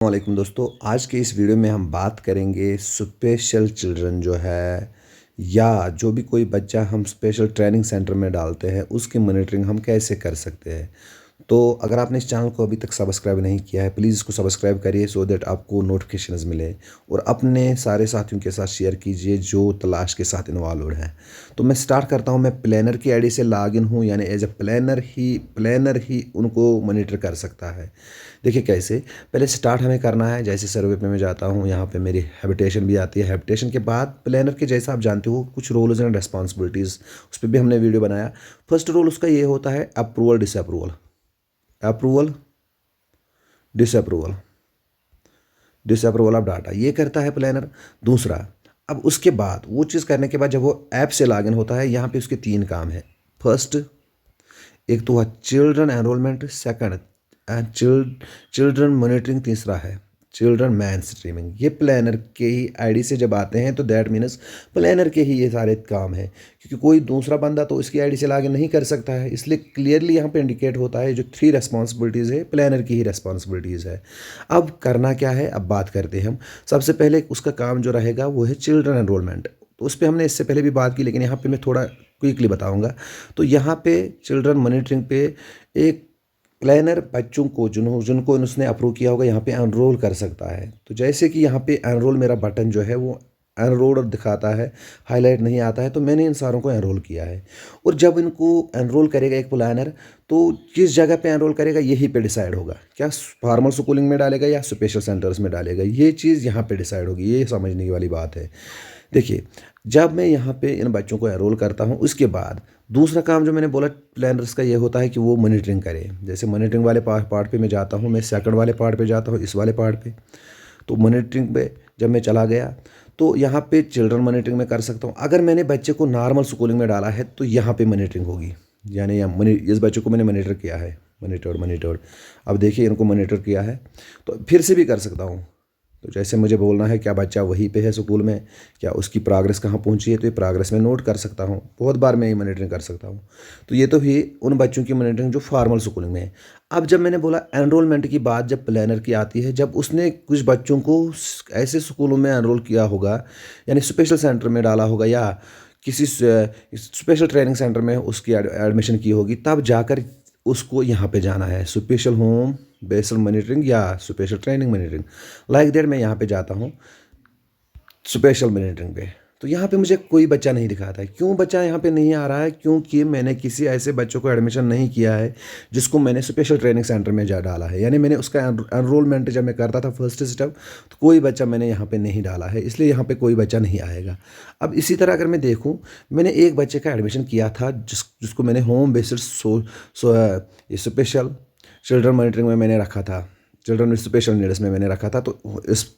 वालेकुम दोस्तों, आज के इस वीडियो में हम बात करेंगे स्पेशल चिल्ड्रन जो है या जो भी कोई बच्चा हम स्पेशल ट्रेनिंग सेंटर में डालते हैं उसकी मॉनिटरिंग हम कैसे कर सकते हैं। तो अगर आपने इस चैनल को अभी तक सब्सक्राइब नहीं किया है, प्लीज़ इसको सब्सक्राइब करिए सो दैट आपको नोटिफिकेशंस मिले और अपने सारे साथियों के साथ शेयर कीजिए जो तलाश के साथ इन्वॉल्व हैं। तो मैं स्टार्ट करता हूं। मैं प्लानर की आईडी से लॉगिन हूं, यानी एज ए प्लानर ही उनको मॉनिटर कर सकता है। देखिए कैसे, पहले स्टार्ट हमें करना है। जैसे सर्वे पे मैं जाता हूँ, यहाँ पे मेरी हैबिटेशन भी आती है। हैबिटेशन के बाद प्लानर के जैसा आप जानते हो कुछ रोल्स एंड रिस्पॉन्सिबिलिटीज़, उस पर भी हमने वीडियो बनाया। फर्स्ट रोल उसका ये होता है approval disapproval, approval disapproval, disapproval of data, ये करता है प्लानर। दूसरा, अब उसके बाद वो चीज़ करने के बाद जब वो ऐप से लॉगिन होता है, यहाँ पे उसके 3 काम है। फर्स्ट, एक तो हुआ children enrolment, second children monitoring, तीसरा है चिल्ड्रन मैन स्ट्रीमिंग। ये प्लानर के ही आईडी से जब आते हैं तो दैट मीन्स प्लानर के ही ये सारे काम है, क्योंकि कोई दूसरा बंदा तो इसकी आईडी से लॉगिन नहीं कर सकता है। इसलिए क्लियरली यहाँ पे इंडिकेट होता है जो 3 रेस्पॉन्सिबिलिटीज़ है प्लानर की ही रेस्पॉन्सिबिलिटीज़ है। अब करना क्या है, अब बात करते हैं हम। सबसे पहले उसका काम जो रहेगा वो है चिल्ड्रन एनरोलमेंट। तो उस पर हमने इससे पहले भी बात की, लेकिन यहाँ पे मैं थोड़ा क्विकली बताऊँगा। तो यहाँ पे चिल्ड्रन मॉनिटरिंग पे एक प्लानर बच्चों को जिनको उसने अप्रूव किया होगा यहाँ पे एनरोल कर सकता है। तो जैसे कि यहाँ पे एनरोल मेरा बटन जो है वो एनरोल दिखाता है, हाईलाइट नहीं आता है, तो मैंने इन सारों को एनरोल किया है। और जब इनको एनरोल करेगा एक प्लानर, तो किस जगह पे एनरोल करेगा यही पे डिसाइड होगा, क्या फॉर्मल स्कूलिंग में डालेगा या स्पेशल सेंटर्स में डालेगा, ये चीज़ यहाँ पे डिसाइड होगी। ये समझने वाली बात है। देखिए, जब मैं यहाँ पे इन बच्चों को एनरोल करता हूँ, उसके बाद दूसरा काम जो मैंने बोला प्लानर्स का ये होता है कि वो मॉनिटरिंग करे। जैसे मॉनिटरिंग वाले पार्ट पे मैं जाता हूँ, मैं सेकंड वाले पार्ट पे जाता हूँ, इस वाले पार्ट पे। तो मॉनिटरिंग पे जब मैं चला गया तो यहाँ पे चिल्ड्रन मॉनिटरिंग में कर सकता हूँ। अगर मैंने बच्चे को नॉर्मल स्कूलिंग में डाला है तो यहाँ पे मॉनिटरिंग होगी, यानी इस बच्चे को मैंने मॉनिटर किया है, मॉनिटर्ड। अब देखिए इनको मॉनिटर किया है तो फिर से भी कर सकता हूँ। तो जैसे मुझे बोलना है क्या बच्चा वहीं पे है स्कूल में, क्या उसकी प्रोग्रेस कहाँ पहुँची है, तो ये प्रोग्रेस में नोट कर सकता हूँ। बहुत बार मैं ये मॉनिटरिंग कर सकता हूँ। तो ये तो ही उन बच्चों की मॉनिटरिंग जो फॉर्मल स्कूलिंग में है। अब जब मैंने बोला एनरोलमेंट की बात, जब प्लानर की आती है, जब उसने कुछ बच्चों को ऐसे स्कूलों में एनरोल किया होगा, यानी स्पेशल सेंटर में डाला होगा या किसी स्पेशल ट्रेनिंग सेंटर में उसकी एडमिशन की होगी, तब जाकर उसको यहाँ पे जाना है स्पेशल होम बेस्ड मॉनिटरिंग या special training monitoring. Like that मैं यहाँ पे जाता हूँ स्पेशल मॉनिटरिंग पे। तो यहाँ पे मुझे कोई बच्चा नहीं दिखाता है। क्यों बच्चा यहाँ पे नहीं आ रहा है? क्योंकि मैंने किसी ऐसे बच्चों को एडमिशन नहीं किया है जिसको मैंने स्पेशल ट्रेनिंग सेंटर में जा डाला है। यानी मैंने उसका एनरोलमेंट जब मैं करता था फर्स्ट स्टेप, तो कोई बच्चा मैंने यहाँ पे नहीं डाला है, इसलिए यहाँ पे कोई बच्चा नहीं आएगा। अब इसी तरह अगर मैं देखूँ, मैंने एक बच्चे का एडमिशन किया था जिसको मैंने home based special children monitoring में मैंने रखा था, चिल्ड्रन विद स्पेशल नीड्स में मैंने रखा था। तो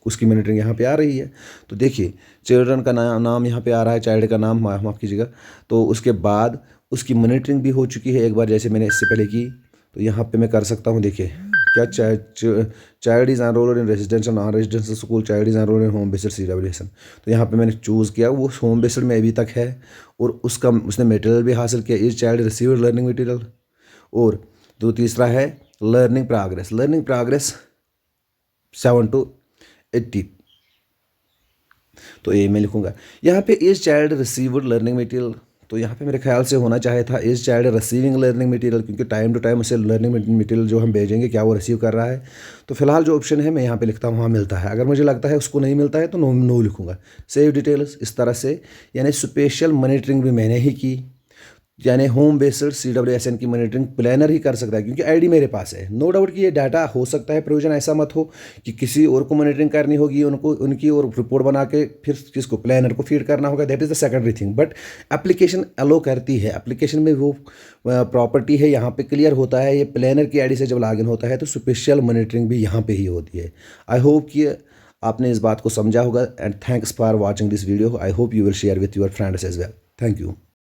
उसकी मॉनिटरिंग यहाँ पे आ रही है। तो देखिए चिल्ड्रन का नाम यहाँ पे आ रहा है, चाइल्ड का नाम माफ़ कीजिएगा। तो उसके बाद उसकी मॉनिटरिंग भी हो चुकी है एक बार, जैसे मैंने इससे पहले की। तो यहाँ पे मैं कर सकता हूँ। देखिए क्या child is enrolled in residential non residential school, child is enrolled in home based CWSN। तो यहाँ पे मैंने चूज़ किया, वो होम बेस्ड में अभी तक है और उसने मटेरियल भी हासिल किया, is child received learning material. और तो तीसरा है लर्निंग प्रोग्रेस 7 to 80। तो ये मैं लिखूंगा यहाँ पे is child received learning material. तो यहाँ पे मेरे ख्याल से होना चाहिए था is child receiving learning material, क्योंकि टाइम टू टाइम उसे लर्निंग मटेरियल जो हम भेजेंगे क्या वो रिसीव कर रहा है। तो फिलहाल जो ऑप्शन है मैं यहाँ पे लिखता हूँ हाँ मिलता है। अगर मुझे लगता है उसको नहीं मिलता है तो नो लिखूंगा। सेव डिटेल्स इस तरह से, यानी स्पेशल मॉनिटरिंग भी मैंने ही की, यानी होम बेस्ड CWSN की मॉनिटरिंग प्लानर ही कर सकता है, क्योंकि आईडी मेरे पास है। नो डाउट कि ये डाटा हो सकता है प्रोविजन ऐसा मत हो कि किसी और को मॉनिटरिंग करनी होगी उनकी और रिपोर्ट बना के फिर किसको प्लानर को फीड करना होगा। That is the secondary thing. But application allow करती है, एप्लीकेशन में वो प्रॉपर्टी है, यहाँ पे क्लियर होता है। ये प्लानर की आईडी से जब लॉगिन होता है तो स्पेशल मॉनिटरिंग भी यहाँ पे ही होती है। आई होप कि आपने इस बात को समझा होगा। And thanks for watching this video. I hope you will share with your friends as well. Thank you.